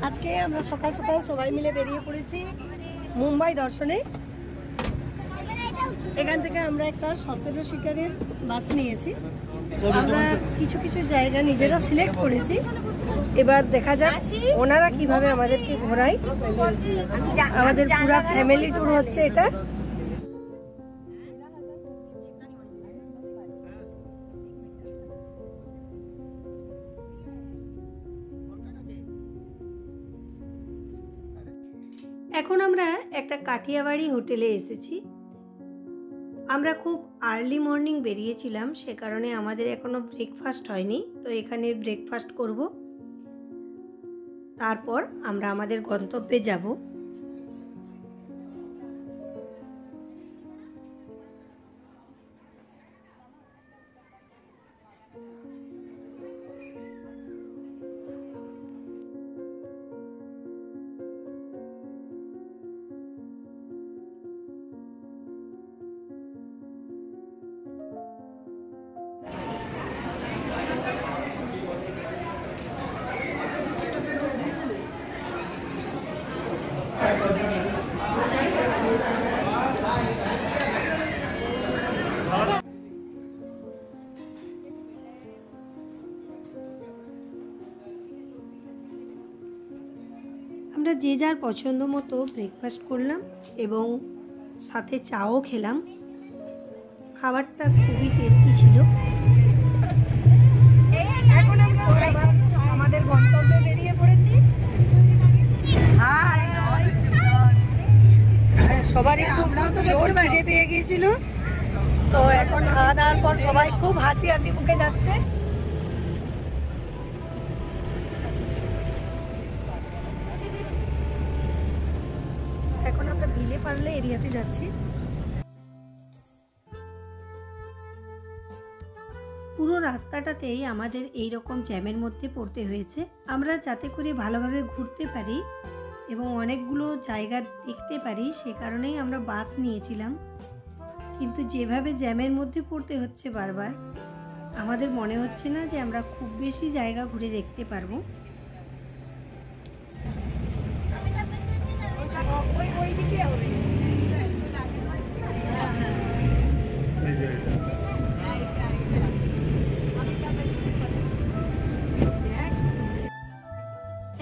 আজকে আমরা সকাল সকাল সবাই মিলে বেরিয়ে পড়েছি মুম্বাই দর্শনে। এখান থেকে আমরা একটা 17 সিটারের বাস নিয়েছি। আমরা কিছু কিছু জায়গা নিজেরা সিলেক্ট করেছি, এবার দেখা যাক ওনারা কিভাবে আমাদেরকে ঘোরায়। আমাদের পুরো ফ্যামিলি ট্যুর হচ্ছে এটা। এখন আমরা একটা কাঠিয়াবাড়ি হোটেলে এসেছি। আমরা খুব আর্লি মর্নিং বেরিয়েছিলাম, সে কারণে আমাদের এখনো ব্রেকফাস্ট হয়নি, তো এখানে ব্রেকফাস্ট করব, তারপর আমরা আমাদের গন্তব্যে যাব। আমরা যে যার পছন্দ মতো ব্রেকফাস্ট করলাম এবং সাথে চাও খেলাম। খাবারটা খুবই টেস্টি ছিল। এখন আমরা আমাদের গন্তব্যে বেরিয়ে পড়েছি। সবারই খুব জোর খিদে পেয়ে গিয়েছিল, তো এখন খাওয়া দাওয়ার পর সবাই খুব হাসি হাসি মুখে যাচ্ছে। এখন আমরা বিলে পারলে এরিয়াতে যাচ্ছি। পুরো রাস্তাটাতেই আমাদের এই রকম জ্যামের মধ্যে পড়তে হয়েছে। আমরা যাতে করে ভালোভাবে ঘুরতে পারি এবং অনেকগুলো জায়গা দেখতে পারি, সে কারণেই আমরা বাস নিয়েছিলাম। কিন্তু যেভাবে জ্যামের মধ্যে পড়তে হচ্ছে বারবার, আমাদের মনে হচ্ছে না যে আমরা খুব বেশি জায়গা ঘুরে দেখতে পারবো।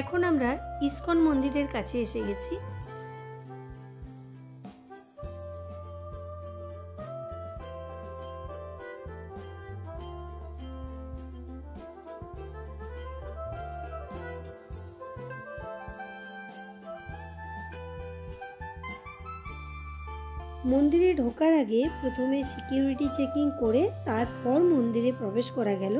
এখন আমরা ইস্কন মন্দিরের কাছে এসে গেছি। মন্দিরে ঢোকার আগে প্রথমে সিকিউরিটি চেকিং করে তারপর মন্দিরে প্রবেশ করা গেল।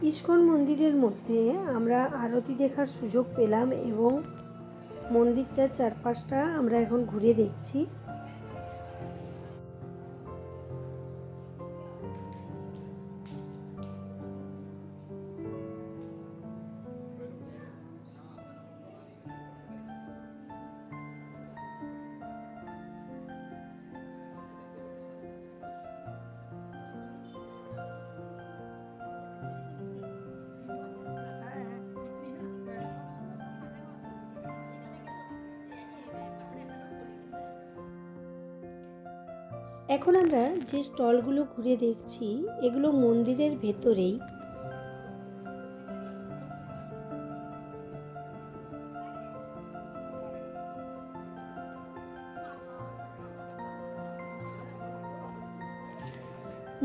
ইস্কন মন্দিরের মধ্যে আমরা আরতি দেখার সুযোগ পেলাম এবং মন্দিরটার চারপাশটা আমরা এখন ঘুরে দেখছি। এখন আমরা যে স্টলগুলো ঘুরে দেখছি এগুলো মন্দিরের ভেতরেই।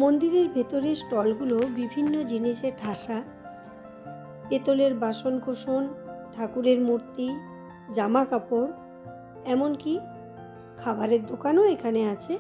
মন্দিরের ভেতরে স্টলগুলো বিভিন্ন জিনিসের ঠাসা, পেতলের বাসন কোসন, ঠাকুরের মূর্তি, জামা কাপড়, এমনকি খাবারের দোকানও এখানে আছে।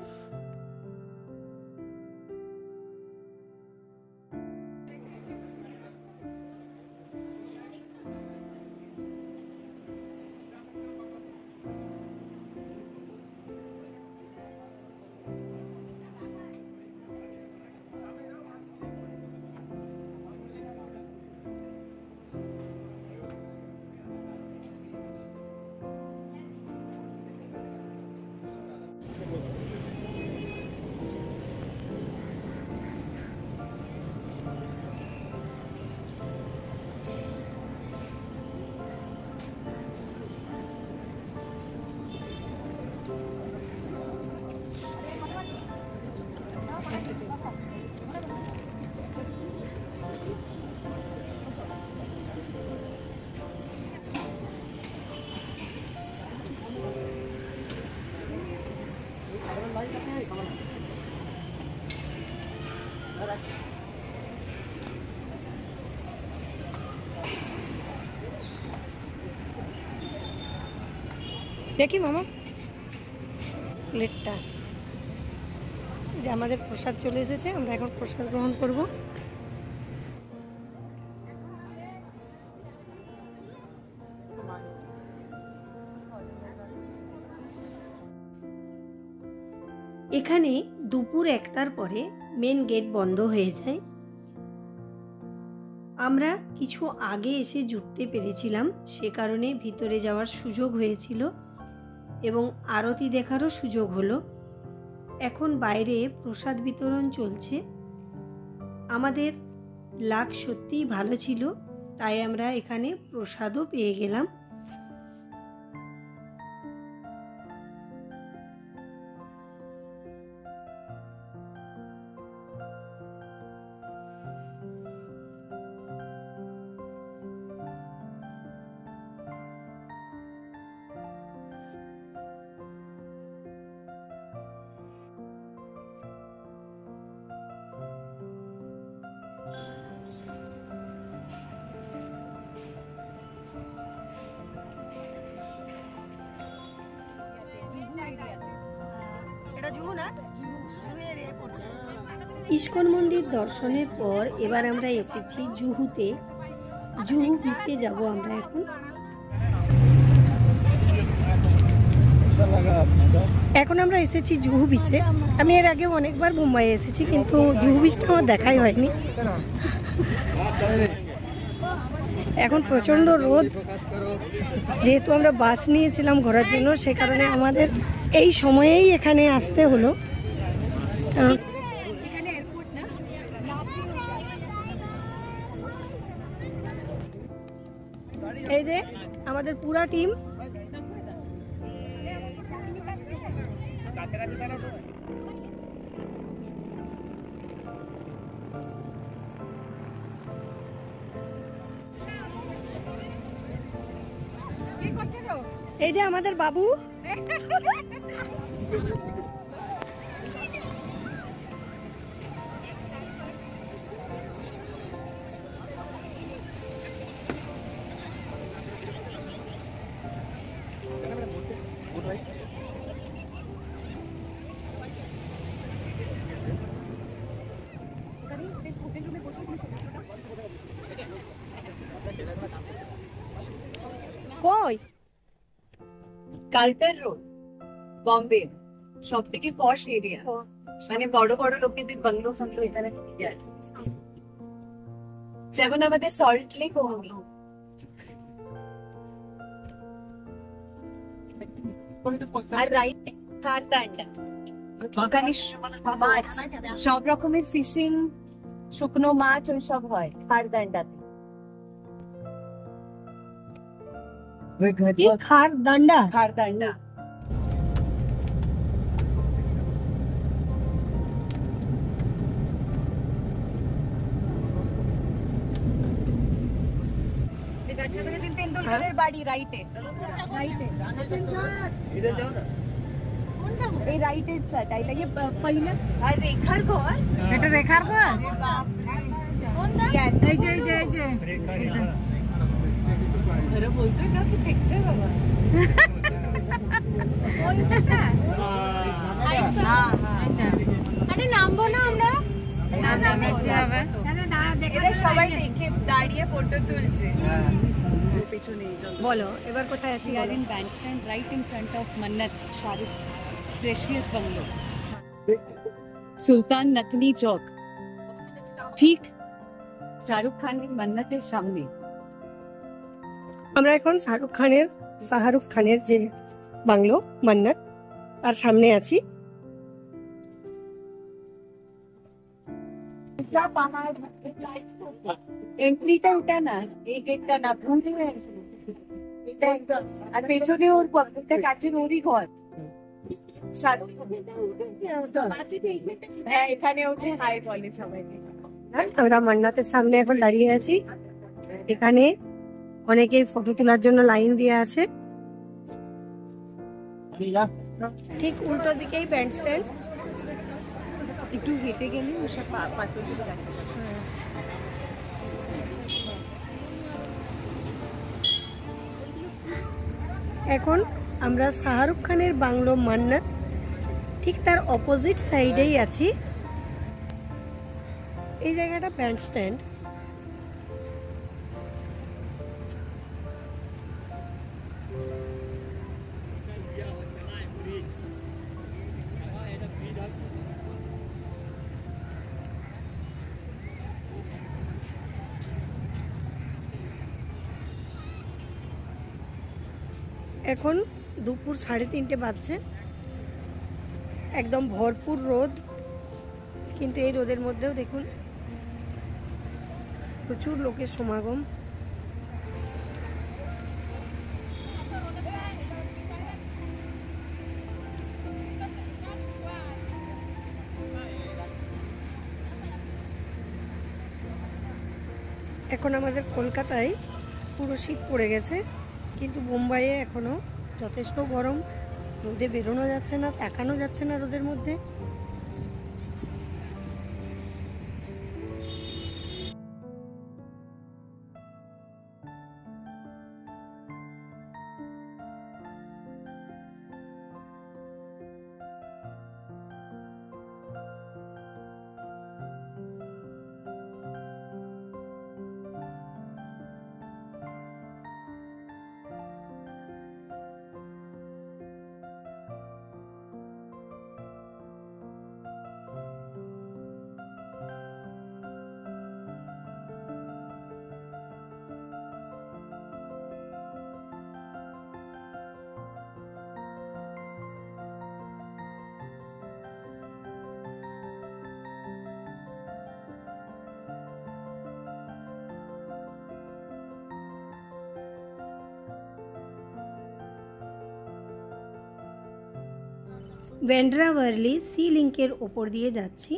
দেখি মামা প্লেটটা, যে আমাদের প্রসাদ চলে এসেছে, আমরা এখন প্রসাদ গ্রহণ করব। এখানে দুপুর 1টার পরে মেন গেট বন্ধ হয়ে যায়। আমরা কিছু আগে এসে জুটতে পেরেছিলাম, সে কারণে ভিতরে যাওয়ার সুযোগ হয়েছিল এবং আরতি দেখারও সুযোগ হলো। এখন বাইরে প্রসাদ বিতরণ চলছে। আমাদের লাক সত্যিই ভালো ছিল, তাই আমরা এখানে প্রসাদও পেয়ে গেলাম। ইস্কন মন্দির দর্শনের পর এবার আমরা এসেছি জুহুতে। জুহু বিচে যাব আমরা এখন আমরা এসেছি জুহু বিচে। আমি এর আগে অনেকবার মুম্বাই এসেছি, কিন্তু জুহু বিচটা আমার দেখাই হয়নি। এখন প্রচণ্ড রোদ, যেহেতু আমরা বাস নিয়েছিলাম ঘোরার জন্য, সে কারণে আমাদের এই সময়েই এখানে আসতে হলো। কারণ এই যে আমাদের পুরা টিম এই যে আমাদের বাবু কার্টার রোড, বম্বে সব থেকে পশ এরিয়া, মানে বড় বড় লোকেদের বাংলো ফাংলো এখানে যেমন আমাদের সল্ট লেক ওমনি। আর রাইট খারদান্ডা, ওখানে মাছ, সব রকমের ফিশিং, শুকনো মাছ ওই সব হয় খারদান্ডাতে। খারদান্ডা, খারদান্ডা তেন্ডুলকারের বাড়ি রাইটে, এই রাইটের সাইড এটা কি पहिलं। আর রেখার ঘর, এটা রেখার ঘর, এই যে ঘর বলতে না কি দেখতে বাবা। আরে নামবো না আমরা, এরা সবাই দেখে দাঁড়িয়ে ফটো তুলছে। বলো এবার কোথায় আছি? We are in Bandstand, right in front of Mannat, Shahrukh's precious bungalow. Sultan Nathani Chowk, ঠিক শাহরুখ খানের মান্নাতের সামনে। আমরা এখন শাহরুখ খানের যে বাংলো মান্নাত তার সামনে আছি। এন্ট্রিটা ওটা না, এই গেটটা না, ভুলে এটা আর পেছনে ওর একটা কাঠের ওরই ঘর। হ্যাঁ এখানে ওঠে হাই বলে সবাই। আমরা মান্নাতের সামনে এখন দাঁড়িয়ে আছি। এখানে অনেকেই ফটো তোলার জন্য লাইন দিয়ে আছে। ঠিক উল্টো দিকেই ব্যান্ডস্ট্যান্ড, একটু হেঁটে গেলে ওসব পাথরগুলো দেখা যায়। এখন আমরা শাহরুখ খানের বাংলো মান্নাত ঠিক তার অপোজিট সাইডেই আছি। এই জায়গাটা ব্যান্ডস্ট্যান্ড। এখন দুপুর 3:30 বাজছে, একদম ভরপুর রোদ, কিন্তু এই রোদের মধ্যেও দেখুন প্রচুর লোকের সমাগম। এখন আমাদের কলকাতায় পুরো শীত পড়ে গেছে, কিন্তু বোম্বাইয়ে এখনো যথেষ্ট গরম। রোদে বেরোনো যাচ্ছে না, তাকানো যাচ্ছে না রোদের মধ্যে। ব্যান্ড্রা ওয়ার্লি সি লিঙ্কের ওপর দিয়ে যাচ্ছি।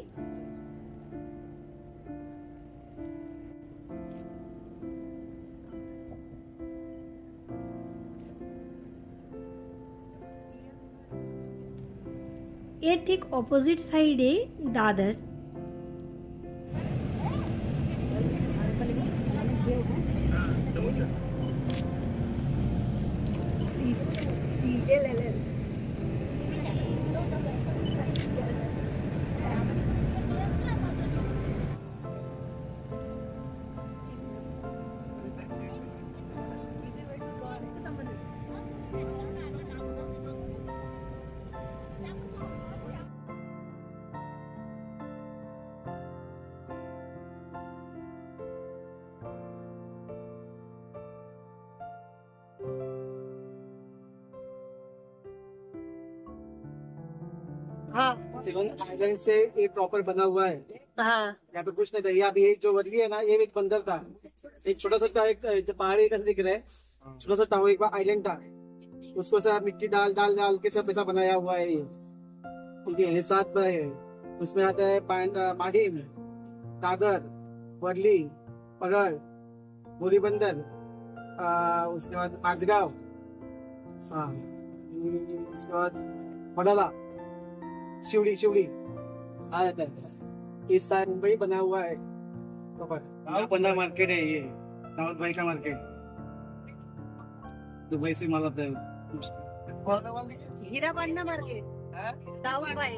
এর ঠিক অপোজিট সাইডে দাদর। 7 आइलैंड से ये प्रॉपर बना हुआ है। हाँ यहाँ पे कुछ नहीं था। यहाँ भी एक जो वरली है ना, ये एक बंदर था। एक छोटा सा एक जो पहाड़ी का दिख रहा है, छोटा सा टावर, एक बार आइलैंड था। उसको सब मिट्टी डाल डाल डाल के सब ऐसा बनाया हुआ है। ये उनके हिसाब पर है। उसमें आता है माहिम, दादर, वर्ली, परल, बोरी बंदर, उसके बाद माजगांव, उसके बाद वडाला, शिवड़ी शिवड़ी आ जाता है। इस साइड मुंबई बना हुआ है। दाऊद बंदा मार्केट है ये, दाऊद भाई का मार्केट। दुबई से माल आता है। हीरा बंदा मार्केट दाऊद भाई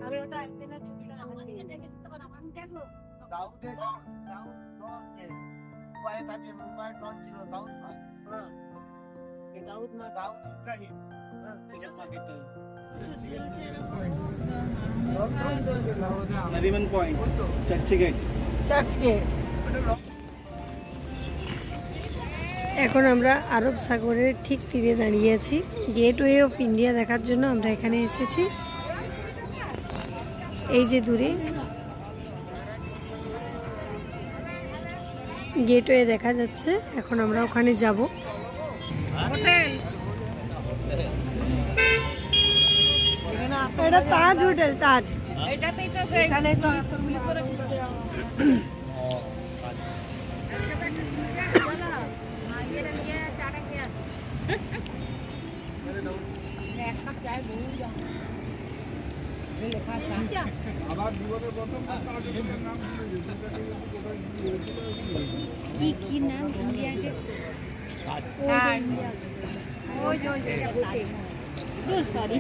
अरे ওটা একদিনের ছবিটা আমাকে দেখে দিতে পারো আমি দেখো दाऊद मुंबई था कि मुंबई डॉन ছিল दाऊद भाई। हां ये दाऊद इब्राहिम। नरीमन पॉइंट, चर्च गेट। এখন আমরা আরব সাগরের ঠিক তীরে দাঁড়িয়ে আছি। গেটওয়ে অফ ইন্ডিয়া দেখার জন্য আমরা এখানে এসেছি। এই যে দূরে গেটওয়ে দেখা যাচ্ছে। এখন আমরা ওখানে যাব। এটা তাজ হোটেল, তাজ। এখানে তো এতগুলি করে কি নাম ইন্ডিয়া গেট সরি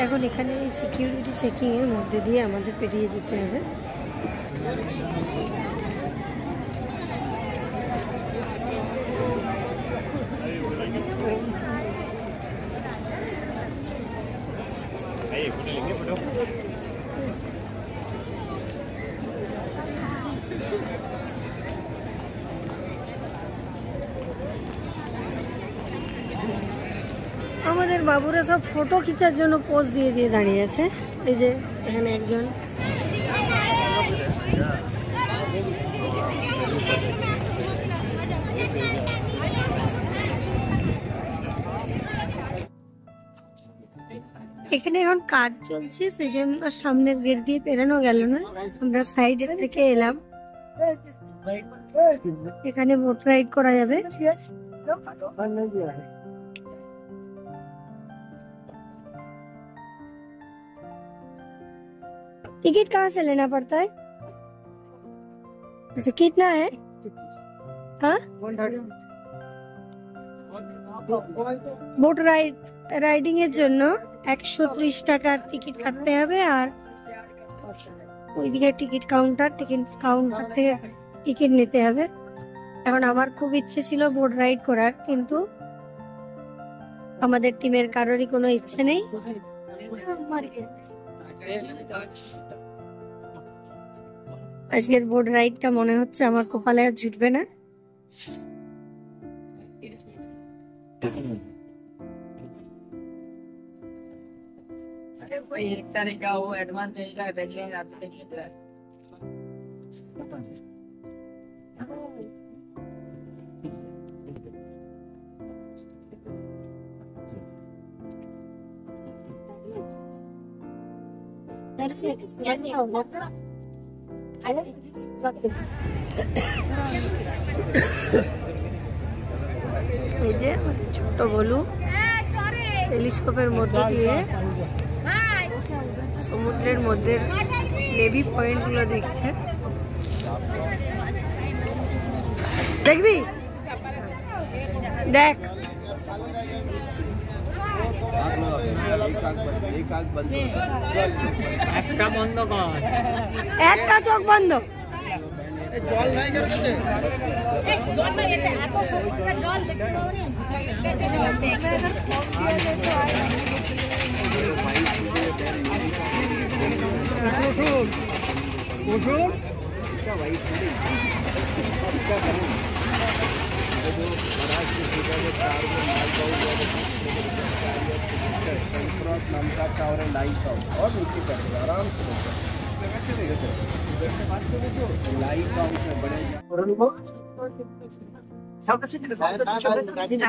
এখন এখানে এই সিকিউরিটি চেকিং এর মধ্যে দিয়ে আমাদের পেরিয়ে যেতে হবে। আমাদের বাবুরা সব ফটো খিচার জন্য পোজ দিয়ে দিয়ে দাঁড়িয়ে আছে। এই যে এখানে একজন এখানে এখন কাজ চলছে, সেই জন্য সামনের গেট দিয়ে পেরানো গেল না। আমরা সাইডের থেকে এলাম। এখানে বোট রাইড করা যাবে। टिकट कहाँ से लेना पड़ता है? अच्छा कितना है? हाँ বোট রাইডিং এর জন্য 130 টাকার টিকিট কাটতে হবে। আর ওইদিকে টিকিট কাউন্টার থেকে টিকিট নিতে হবে। এখন আমার খুব ইচ্ছে ছিল বোট রাইড করার, কিন্তু আমাদের টিমের কারোরই কোনো ইচ্ছে নেই। আজকের বোট রাইডটা মনে হচ্ছে আমার কপালে আর জুটবে না। एक तारीख का वो एडवांस देगा देखिए आप देखिए That's it. এই যে আমাদের ছোট্ট বলু টেলিস্কোপের মধ্যে দিয়ে সমুদ্রের মধ্যে নেভি পয়েন্ট গুলো দেখছে। দেখবি দেখ একটা চোখ বন্ধ।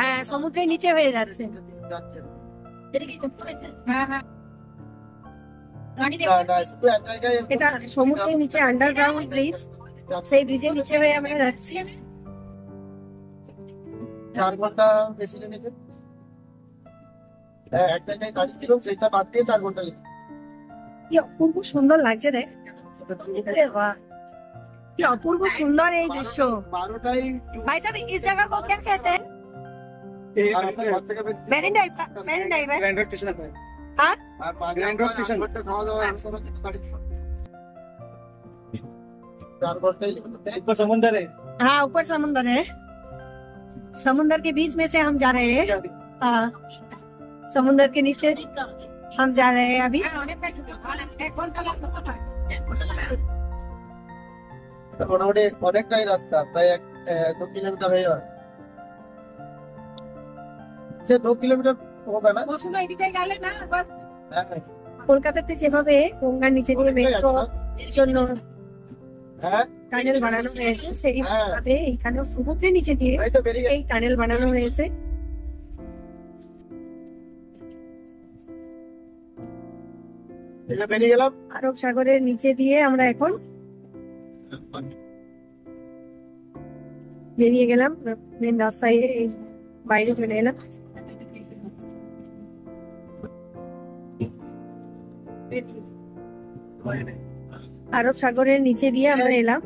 হ্যাঁ সমুদ্রের নিচে হয়ে যাচ্ছে। এটা সমুদ্রের নিচে আন্ডারগ্রাউন্ড ব্রিজ, সেই ব্রিজের নিচে হয়ে আমরা যাচ্ছি। 4 ঘন্টা বেশি লেগেছে। এক জায়গায় গাড়ি ছিল, সেটা বাদ দিয়ে 4 ঘন্টা লেগেছে। কি অপূর্ব সুন্দর লাগছে দেখ, কি অপূর্ব সুন্দর এই দৃশ্য। 12টাই भाई साहब इस जगह को क्या कहते हैं? मैरिन ड्राइव का, मैरिन ड्राइव है। ग्रैंड स्टेशन आता है। हाँ ग्रैंड स्टेशन खावा दावा 4 घंटे ऊपर समुद्र है। हाँ ऊपर समुंदर है, समुंदर के बीच में से हम जा रहे हैं। हाँ समुंदर के नीचे हम जा रहे हैं अभी। মোটামুটি অনেকটাই রাস্তা, প্রায় 2 কিলোমিটার হয়ে যাবে। 2 কিলোমিটার হবে না। হ্যাঁ, কলকাতাতে যেভাবে গঙ্গার নিচে দিয়ে মেট্রো জন্য হ্যাঁ টানেল বানানো হয়েছে, সেইভাবে এইখানে সমুদ্রের নিচে দিয়ে এই তো বেরিয়ে এই টানেল বানানো হয়েছে। বেরিয়ে গেলাম। আরব সাগরের নিচে দিয়ে আমরা এখন বেরিয়ে গেলাম, মেন রাস্তায় এই বাইরে চলে এলাম। আরব সাগরের নিচে দিয়ে আমরা এলাম।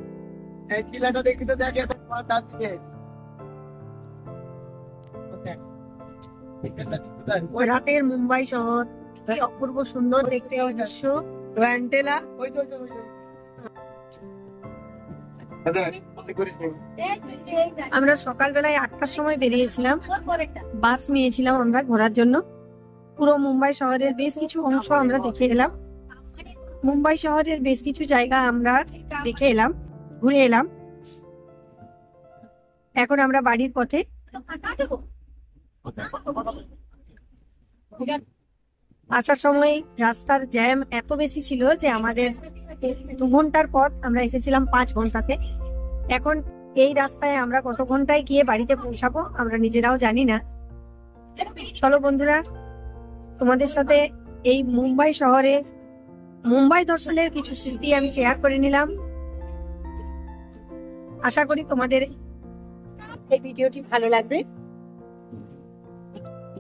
এই টিলাটা দেখতে দেখ, এখন ডান দিকে রাতের মুম্বাই শহর, কি অপূর্ব সুন্দর দেখতে এই দৃশ্য। ভ্যান্টেলা ওই তো আমরা সকালবেলায় 8টার সময় বেরিয়েছিলাম, বাস নিয়েছিলাম আমরা ঘোরার জন্য। পুরো মুম্বাই শহরের বেশ কিছু অংশ আমরা দেখে এলাম, মুম্বাই শহরের বেশ কিছু জায়গা আমরা দেখে এলাম, ঘুরে এলাম। এখন আমরা বাড়ির পথে। আসার সময় রাস্তার জ্যাম এত বেশি ছিল যে আমাদের 2 ঘন্টার পর আমরা এসেছিলাম 5 ঘন্টাতে। এখন এই রাস্তায় আমরা কত ঘন্টায় গিয়ে বাড়িতে পৌঁছাবো আমরা নিজেরাও জানি না। চলো বন্ধুরা, তোমাদের সাথে এই মুম্বাই শহরে মুম্বাই দর্শনের কিছু স্মৃতি আমি শেয়ার করে নিলাম। আশা করি তোমাদের এই ভিডিওটি ভালো লাগবে,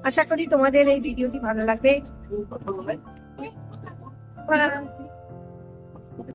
আশা করি তোমাদের এই ভিডিওটি ভালো লাগবে।